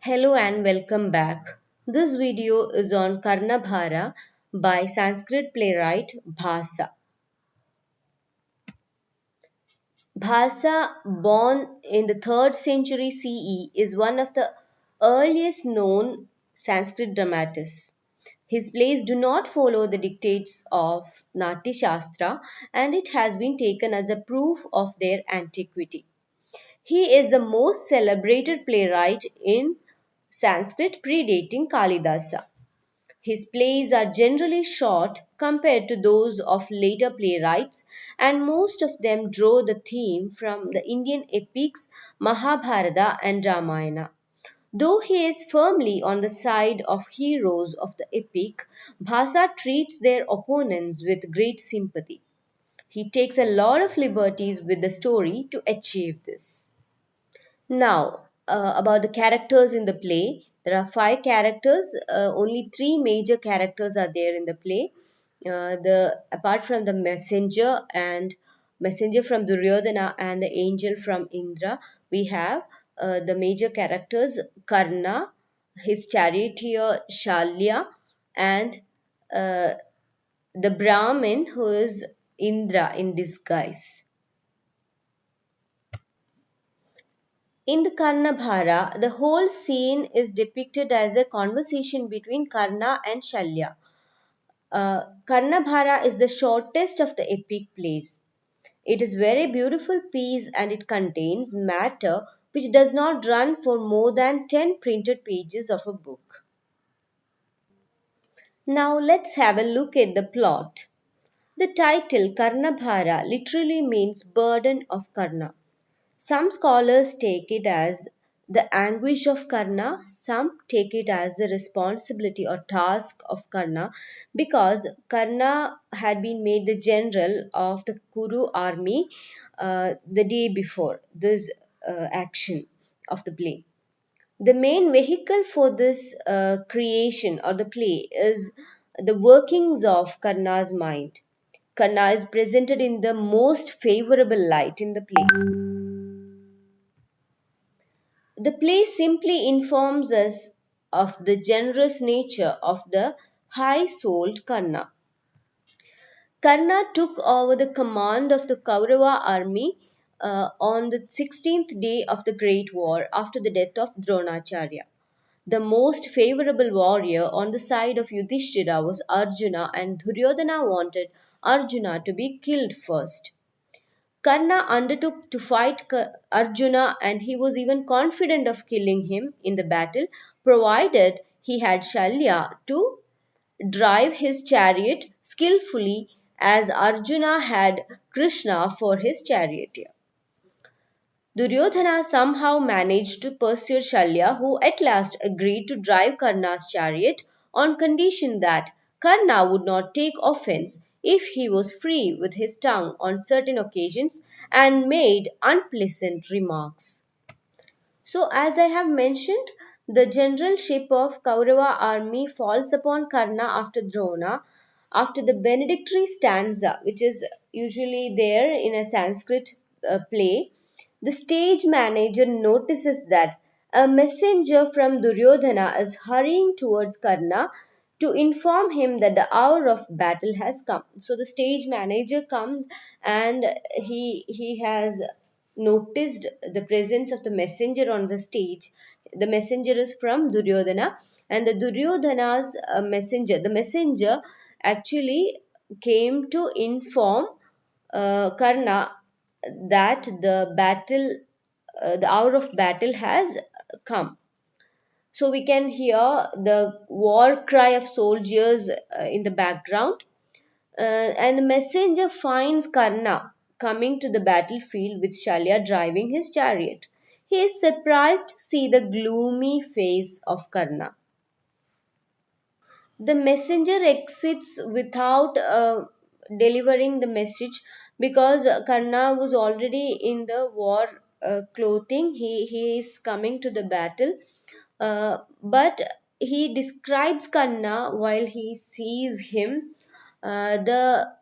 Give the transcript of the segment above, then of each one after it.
Hello and welcome back. This video is on Karnabhara by Sanskrit playwright Bhasa. Bhasa, born in the 3rd century CE, is one of the earliest known Sanskrit dramatists. His plays do not follow the dictates of Natya Shastra, and it has been taken as a proof of their antiquity. He is the most celebrated playwright in Sanskrit, predating Kalidasa. His plays are generally short compared to those of later playwrights, and most of them draw the theme from the Indian epics Mahabharata and Ramayana. Though he is firmly on the side of heroes of the epic, Bhasa treats their opponents with great sympathy. He takes a lot of liberties with the story to achieve this. Now, about the characters in the play, there are five characters. Only three major characters are there in the play. The apart from the messenger from Duryodhana and the angel from Indra, we have the major characters Karna, his charioteer Shalya, and uh, the Brahmin who is Indra in disguise. In the Karnabhara, the whole scene is depicted as a conversation between Karna and Shalya. Karnabhara is the shortest of the epic plays. It is very beautiful piece and it contains matter which does not run for more than 10 printed pages of a book. Now let's have a look at the plot. The title Karnabhara literally means burden of Karna. Some scholars take it as the anguish of Karna, some take it as the responsibility or task of Karna because Karna had been made the general of the Kuru army the day before this action of the play. The main vehicle for this creation or the play is the workings of Karna's mind. Karna is presented in the most favorable light in the play. The play simply informs us of the generous nature of the high souled Karna. Karna took over the command of the Kaurava army on the 16th day of the Great War after the death of Dronacharya. The most favorable warrior on the side of Yudhishthira was Arjuna, and Duryodhana wanted Arjuna to be killed first. Karna undertook to fight Arjuna and he was even confident of killing him in the battle provided he had Shalya to drive his chariot skillfully as Arjuna had Krishna for his charioteer. Duryodhana somehow managed to persuade Shalya, who at last agreed to drive Karna's chariot on condition that Karna would not take offense if he was free with his tongue on certain occasions and made unpleasant remarks. So, as I have mentioned, the generalship of Kaurava army falls upon Karna after Drona, after the benedictory stanza, which is usually there in a Sanskrit play. The stage manager notices that a messenger from Duryodhana is hurrying towards Karna to inform him that the hour of battle has come. So the stage manager comes and he has noticed the presence of the messenger on the stage. The messenger is from Duryodhana, and the Duryodhana's the messenger actually came to inform Karna that the hour of battle has come. So we can hear the war cry of soldiers in the background, and the messenger finds Karna coming to the battlefield with Shalya driving his chariot. He is surprised to see the gloomy face of Karna. The messenger exits without delivering the message because Karna was already in the war clothing. He is coming to the battle, but he describes Karna while he sees him. The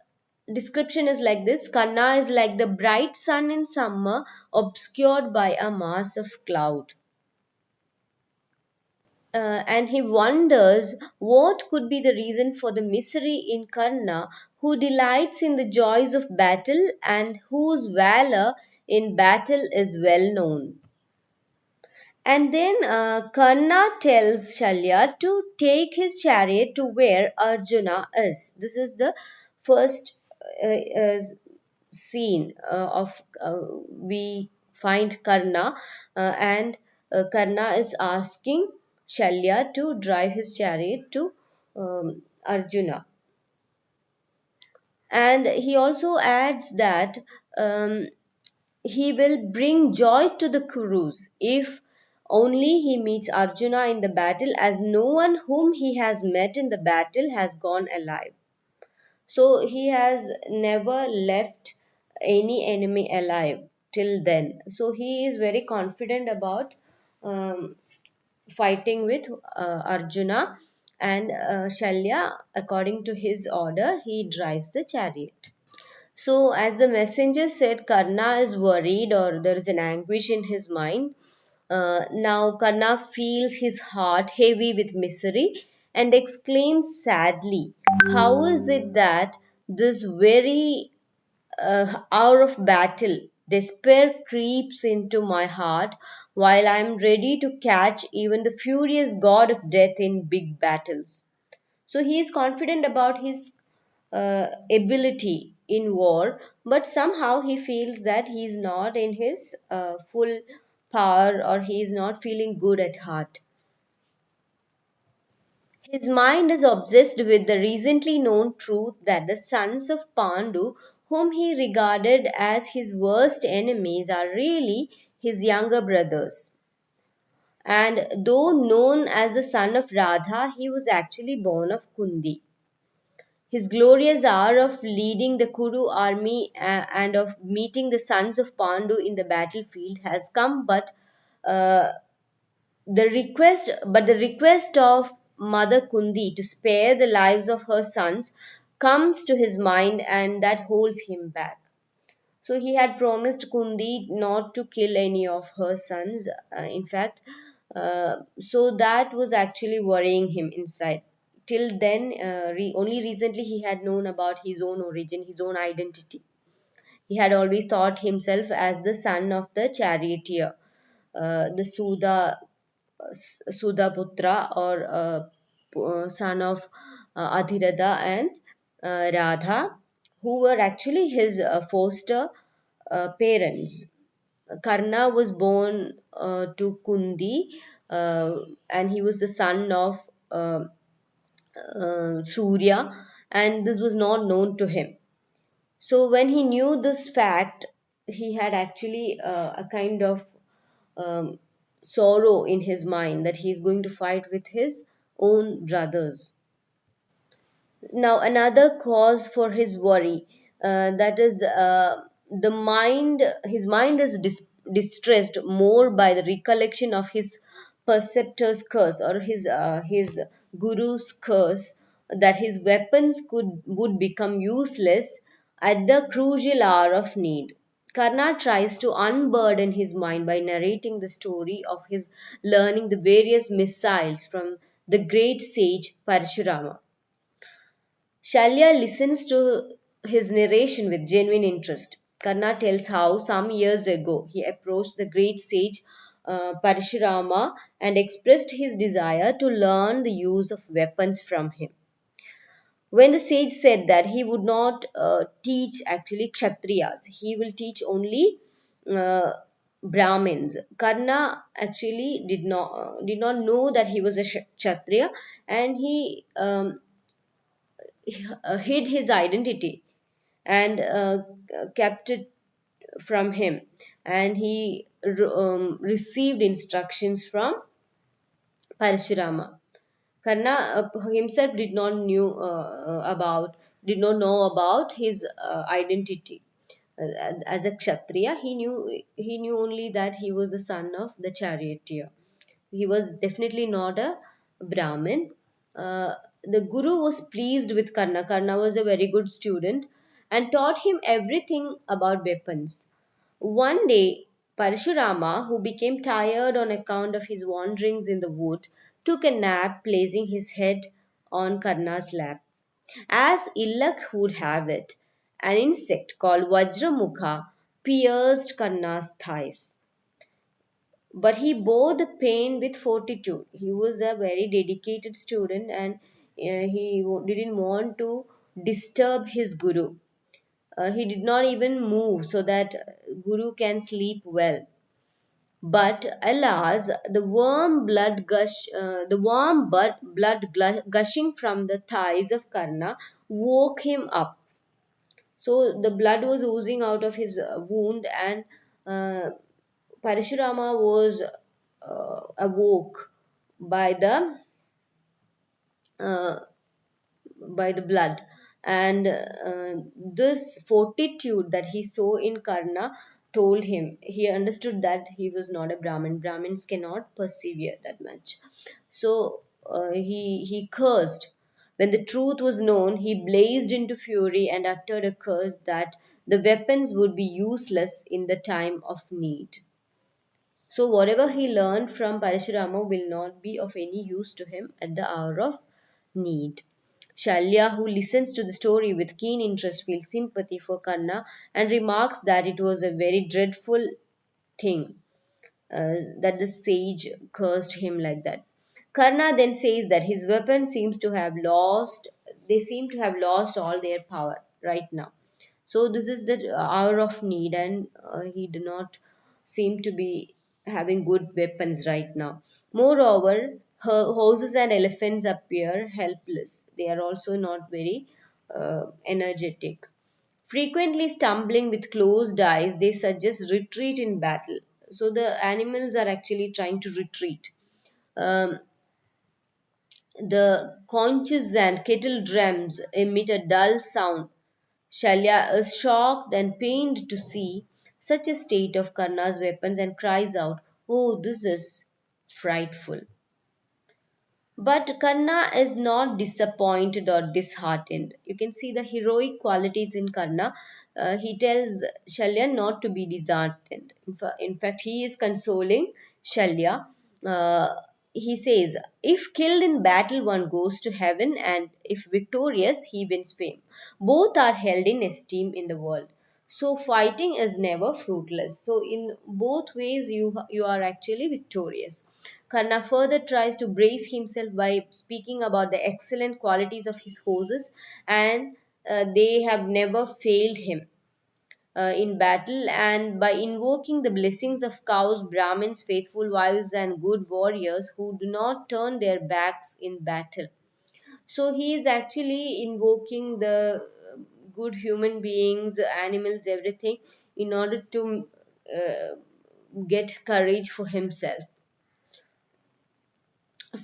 description is like this: Karna is like the bright sun in summer, obscured by a mass of cloud. and he wonders what could be the reason for the misery in Karna, who delights in the joys of battle and whose valor in battle is well known. And then Karna tells Shalya to take his chariot to where Arjuna is. This is the first scene of we find Karna, and Karna is asking Shalya to drive his chariot to Arjuna. And he also adds that um, he will bring joy to the Kurus if only he meets Arjuna in the battle, as no one whom he has met in the battle has gone alive. So he has never left any enemy alive till then. So he is very confident about um, fighting with Arjuna, and Shalya, according to his order, he drives the chariot. So, as the messenger said, Karna is worried or there is an anguish in his mind. Now, Karna feels his heart heavy with misery and exclaims sadly, how is it that this very hour of battle, despair creeps into my heart while I am ready to catch even the furious god of death in big battles? So he is confident about his ability in war, but somehow he feels that he is not in his full power, or he is not feeling good at heart. His mind is obsessed with the recently known truth that the sons of Pandu, whom he regarded as his worst enemies, are really his younger brothers. And though known as the son of Radha, he was actually born of Kundi. His glorious hour of leading the Kuru army and of meeting the sons of Pandu in the battlefield has come, uh, the request of Mother Kundi to spare the lives of her sons comes to his mind, and that holds him back. So he had promised Kundi not to kill any of her sons. In fact, so that was actually worrying him inside. Till then, only recently he had known about his own origin, his own identity. He had always thought himself as the son of the charioteer, the Sudaputra, or son of Adhiratha and Radha, who were actually his foster parents. Karna was born to Kundi, and he was the son of Surya, and this was not known to him. So, when he knew this fact, he had actually a kind of um, sorrow in his mind that he is going to fight with his own brothers. Now, another cause for his worry, that is the mind, his mind is distressed more by the recollection of his preceptor's curse, or his guru's curse, that his weapons would become useless at the crucial hour of need. Karna tries to unburden his mind by narrating the story of his learning the various missiles from the great sage Parashurama. Shalya listens to his narration with genuine interest. Karna tells how some years ago he approached the great sage Parashurama and expressed his desire to learn the use of weapons from him. When the sage said that he would not teach actually Kshatriyas, he will teach only uh, Brahmins. Karna actually did not know that he was a Kshatriya, and he hid his identity and kept it from him, and he received instructions from Parashurama. Karna himself did not know about his identity. As a Kshatriya, he knew only that he was the son of the charioteer. He was definitely not a Brahmin. The Guru was pleased with Karna. Karna was a very good student and taught him everything about weapons. One day, Parashurama, who became tired on account of his wanderings in the wood, took a nap, placing his head on Karna's lap. As ill luck would have it, an insect called Vajramukha pierced Karna's thighs. But he bore the pain with fortitude. He was a very dedicated student, and didn't want to disturb his guru. He did not even move so that guru can sleep well. But alas, the warm blood gushing from the thighs of Karna woke him up. So the blood was oozing out of his wound, and uh, Parashurama was awoke by the uh, blood, and this fortitude that he saw in Karna told him, he understood that he was not a Brahmins cannot persevere that much. So he cursed. When the truth was known, he blazed into fury and uttered a curse that the weapons would be useless in the time of need. So whatever he learned from Parashurama will not be of any use to him at the hour of need. Shalya, who listens to the story with keen interest, feels sympathy for Karna and remarks that it was a very dreadful thing that the sage cursed him like that. Karna then says that his weapon seems to have lost, they seem to have lost all their power right now. So this is the hour of need, and he do not seem to be having good weapons right now. Moreover, horses and elephants appear helpless. They are also not very energetic. Frequently stumbling with closed eyes, they suggest retreat in battle. So the animals are actually trying to retreat. Um, the conches and kettle drums emit a dull sound. Shalya is shocked and pained to see such a state of Karna's weapons and cries out, "Oh, this is frightful." But Karna is not disappointed or disheartened. You can see the heroic qualities in Karna. He tells Shalya not to be disheartened. In fact, he is consoling Shalya. Uh, he says, if killed in battle, one goes to heaven, and if victorious, he wins fame. Both are held in esteem in the world. So fighting is never fruitless. So in both ways, you are actually victorious. Karna further tries to brace himself by speaking about the excellent qualities of his horses, and they have never failed him in battle, and by invoking the blessings of cows, Brahmins, faithful wives, and good warriors who do not turn their backs in battle. So he is actually invoking the good human beings, animals, everything in order to uh, get courage for himself.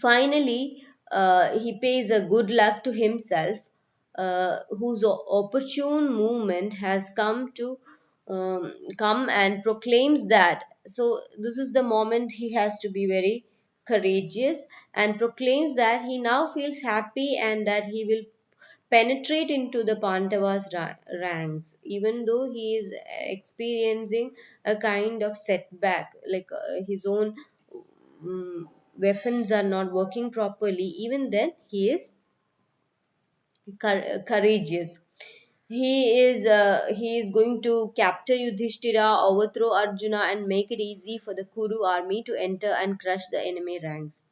Finally, he pays a good luck to himself, whose opportune movement has come and proclaims that. So this is the moment he has to be very courageous and proclaims that he now feels happy and that he will penetrate into the Pandavas' ranks, even though he is experiencing a kind of setback, like his own mm, weapons are not working properly. Even then, he is courageous. He is going to capture Yudhishthira, overthrow Arjuna, and make it easy for the Kuru army to enter and crush the enemy ranks.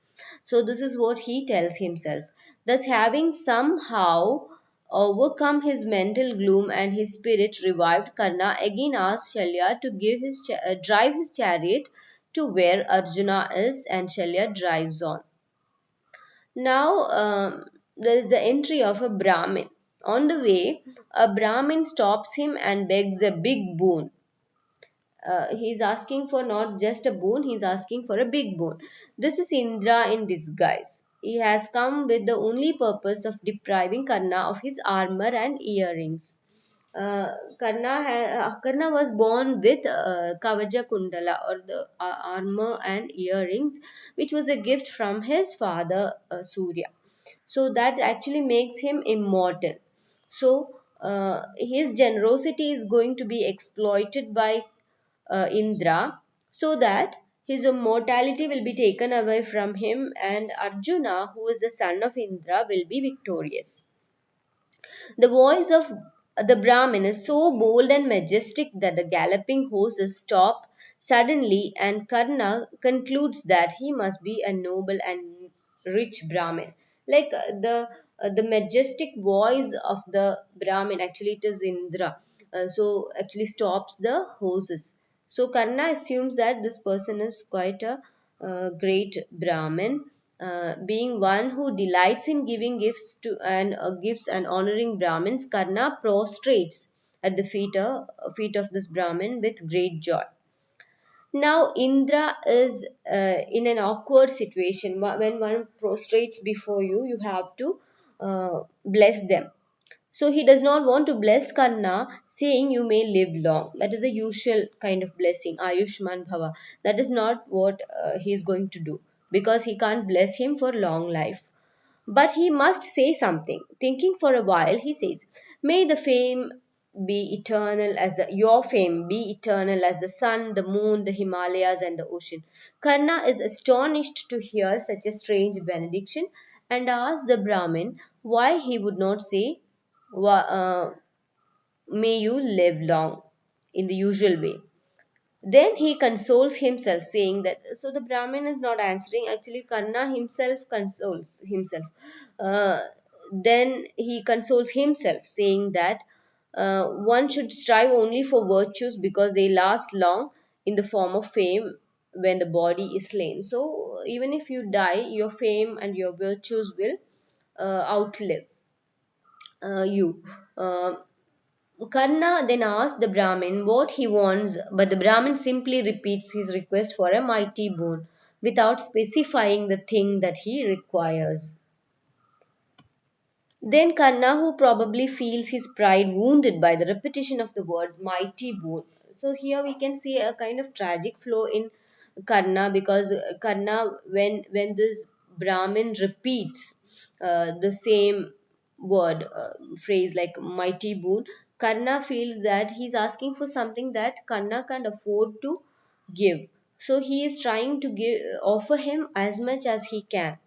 So this is what he tells himself. Thus, having somehow overcome his mental gloom and his spirit revived, Karna again asks Shalya to drive his chariot to where Arjuna is, and Shalya drives on. Now, there is the entry of a Brahmin. On the way, a Brahmin stops him and begs a big boon. He's asking for not just a boon, he's asking for a big boon. This is Indra in disguise. He has come with the only purpose of depriving Karna of his armor and earrings. Karna was born with Kavaja Kundala, or the armor and earrings, which was a gift from his father Surya. So that actually makes him immortal. So his generosity is going to be exploited by Indra, so that His immortality will be taken away from him, and Arjuna, who is the son of Indra, will be victorious. The voice of the Brahmin is so bold and majestic that the galloping horses stop suddenly, and Karna concludes that he must be a noble and rich Brahmin. Like the majestic voice of the Brahmin, actually it is Indra, so actually stops the horses. So Karna assumes that this person is quite a great Brahmin, being one who delights in giving gifts to and gifts and honoring Brahmins. Karna prostrates at the feet of this Brahmin with great joy. Now Indra is in an awkward situation. When one prostrates before you, you have to bless them. So he does not want to bless Karna, saying you may live long. That is the usual kind of blessing, Ayushman Bhava. That is not what he is going to do, because he can't bless him for long life. But he must say something. Thinking for a while, he says, "May the fame be eternal as your fame be eternal as the sun, the moon, the Himalayas, and the ocean." Karna is astonished to hear such a strange benediction, and asks the Brahmin why he would not say, "May you live long," in the usual way. Then he consoles himself, saying that, so the Brahmin is not answering, actually, Karna himself consoles himself. Uh, then he consoles himself, saying that one should strive only for virtues because they last long in the form of fame when the body is slain. So, even if you die, your fame and your virtues will outlive you. Uh, Karna then asks the Brahmin what he wants, but the Brahmin simply repeats his request for a mighty boon without specifying the thing that he requires. Then Karna, who probably feels his pride wounded by the repetition of the word mighty boon. So here we can see a kind of tragic flow in Karna, because Karna, when this Brahmin repeats the same word phrase like mighty boon, Karna feels that he's asking for something that Karna can't afford to give. So he is trying to offer him as much as he can.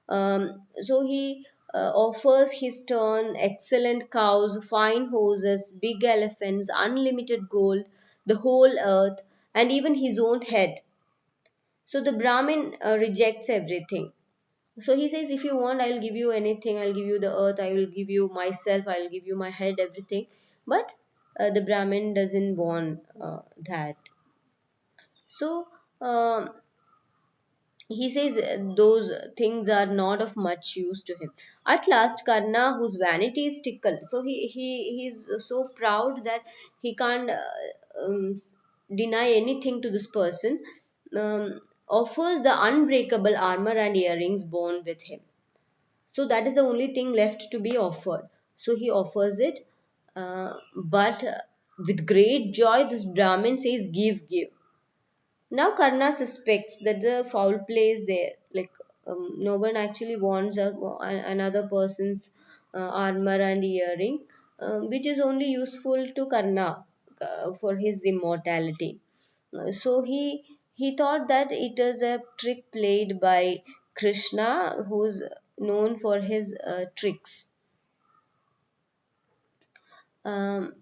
So he offers his turn excellent cows, fine horses, big elephants, unlimited gold, the whole earth, and even his own head. So the Brahmin rejects everything. So he says, if you want, I'll give you anything. I'll give you the earth, I will give you myself, I'll give you my head, everything. But the Brahmin doesn't want that. So um, he says those things are not of much use to him. At last, Karna, whose vanity is tickled, so he's so proud that he can't deny anything to this person, offers the unbreakable armor and earrings born with him. So that is the only thing left to be offered. So he offers it, but with great joy, this Brahmin says, "Give, give." Now Karna suspects that the foul play is there. Like no one actually wants another person's armor and earring, which is only useful to Karna for his immortality. So he thought that it is a trick played by Krishna, who's known for his tricks. Um,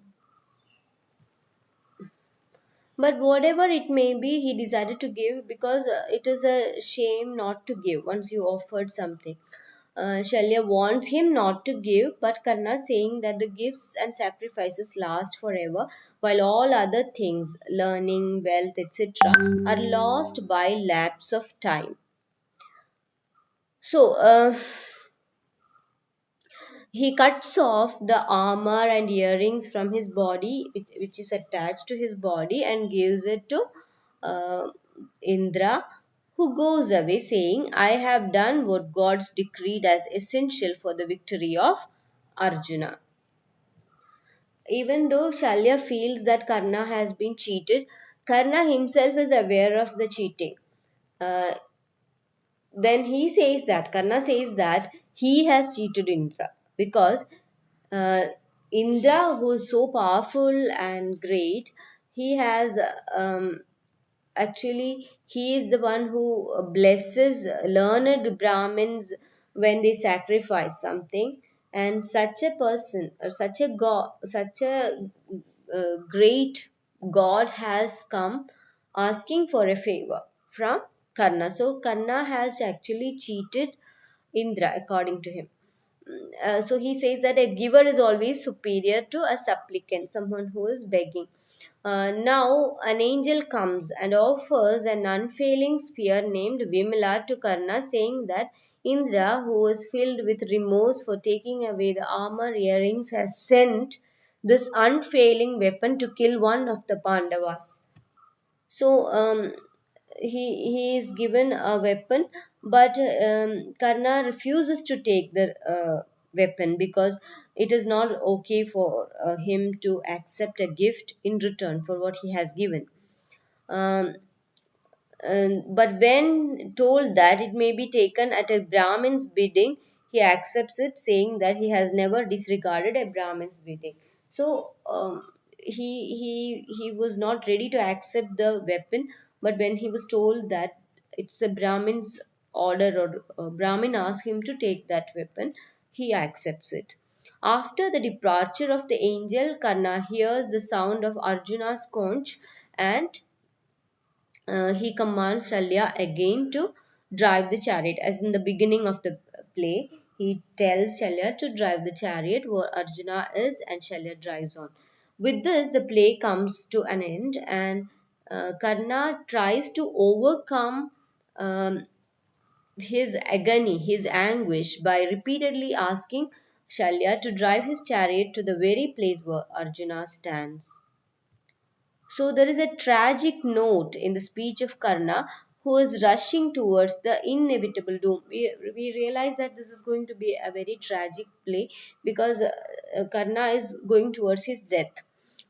But whatever it may be, he decided to give, because it is a shame not to give once you offered something. Shalya warns him not to give, but Karna saying that the gifts and sacrifices last forever, while all other things, learning, wealth, etc., are lost by lapse of time. So, he cuts off the armor and earrings from his body, which is attached to his body, and gives it to uh, Indra, who goes away saying, "I have done what gods decreed as essential for the victory of Arjuna." Even though Shalya feels that Karna has been cheated, Karna himself is aware of the cheating. Uh, then he says that Karna says that he has cheated Indra, because uh, Indra, who is so powerful and great, he has actually he is the one who blesses learned Brahmins when they sacrifice something, and such a person or such a god, such a great god has come asking for a favor from Karna. So Karna has actually cheated Indra according to him. So he says that a giver is always superior to a supplicant, someone who is begging. Now an angel comes and offers an unfailing spear named Vimala to Karna, saying that Indra, who was filled with remorse for taking away the armor earrings, has sent this unfailing weapon to kill one of the Pandavas. So he is given a weapon, but Karna refuses to take the weapon because it is not okay for him to accept a gift in return for what he has given. Um, but when told that it may be taken at a Brahmin's bidding, he accepts it, saying that he has never disregarded a Brahmin's bidding. So he was not ready to accept the weapon, but when he was told that it's a Brahmin's order, or Brahmin asked him to take that weapon, he accepts it. After the departure of the angel, Karna hears the sound of Arjuna's conch, and he commands Shalya again to drive the chariot. As in the beginning of the play, he tells Shalya to drive the chariot where Arjuna is, and Shalya drives on. With this, the play comes to an end, and Karna tries to overcome um, his agony, his anguish, by repeatedly asking Shalya to drive his chariot to the very place where Arjuna stands. So there is a tragic note in the speech of Karna, who is rushing towards the inevitable doom. We realize that this is going to be a very tragic play because Karna is going towards his death.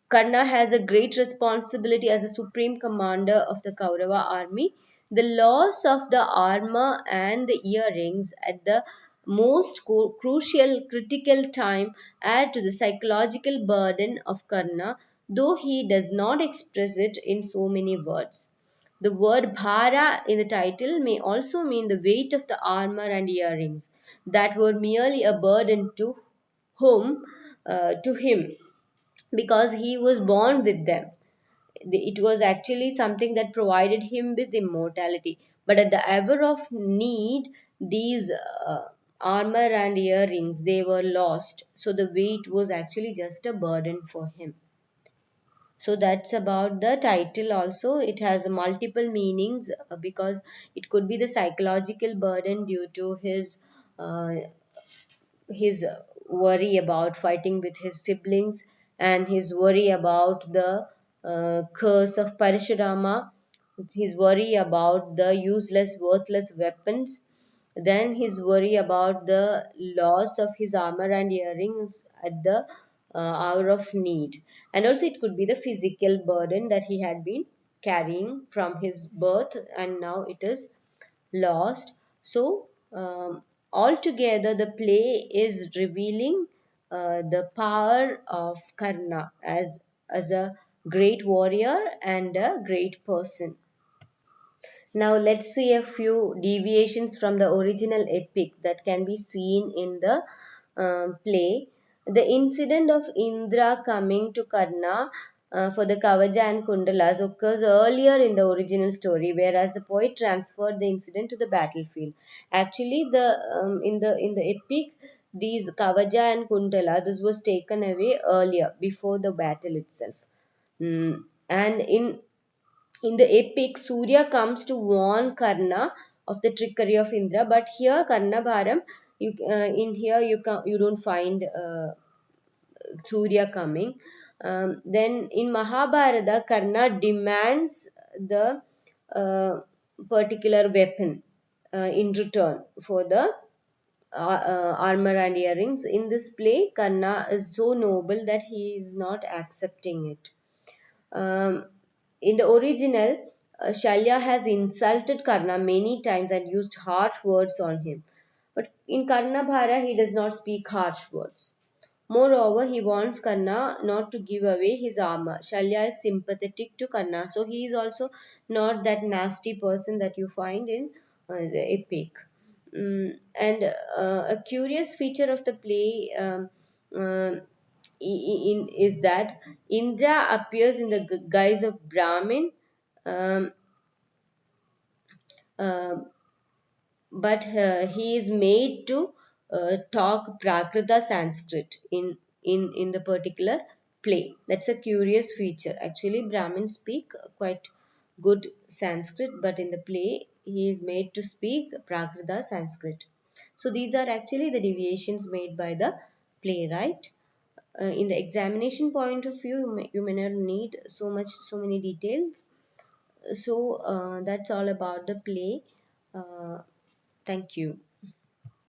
Karna has a great responsibility as the supreme commander of the Kaurava army. The loss of the armor and the earrings at the most crucial, critical time add to the psychological burden of Karna, though he does not express it in so many words. The word Bhara in the title may also mean the weight of the armor and earrings that were merely a burden whom, to him, because he was born with them. It was actually something that provided him with immortality. But at the hour of need, these armor and earrings, they were lost. So the weight was actually just a burden for him. So that's about the title also. It has multiple meanings because it could be the psychological burden due to uh, his worry about fighting with his siblings, and his worry about the curse of Parashurama, his worry about the useless, worthless weapons, then his worry about the loss of his armor and earrings at the hour of need. And also, it could be the physical burden that he had been carrying from his birth, and now it is lost. So, altogether, the play is revealing the power of Karna as a great warrior and a great person. Now, let's see a few deviations from the original epic that can be seen in the play. The incident of Indra coming to Karna for the Kavaja and Kundalas occurs earlier in the original story, whereas the poet transferred the incident to the battlefield. Actually, the in the epic, these Kavaja and Kundala, this was taken away earlier before the battle itself. And in the epic, Surya comes to warn Karna of the trickery of Indra, but here Karnabharam, in here you don't find Surya coming. Then in Mahabharata, Karna demands the particular weapon in return for the armor and earrings. In this play, Karna is so noble that he is not accepting it. In the original, Shalya has insulted Karna many times and used harsh words on him. But in Karnabhara, he does not speak harsh words. Moreover, he wants Karna not to give away his armor. Shalya is sympathetic to Karna, so he is also not that nasty person that you find in the epic. And a curious feature of the play is that Indra appears in the guise of Brahmin, um, uh, but he is made to talk Prakrita Sanskrit in the particular play. That's a curious feature. Actually, Brahmins speak quite good Sanskrit, but in the play, he is made to speak Prakrita Sanskrit. So these are actually the deviations made by the playwright. In the examination point of view, you may not need so many details. So that's all about the play. Uh, Thank you.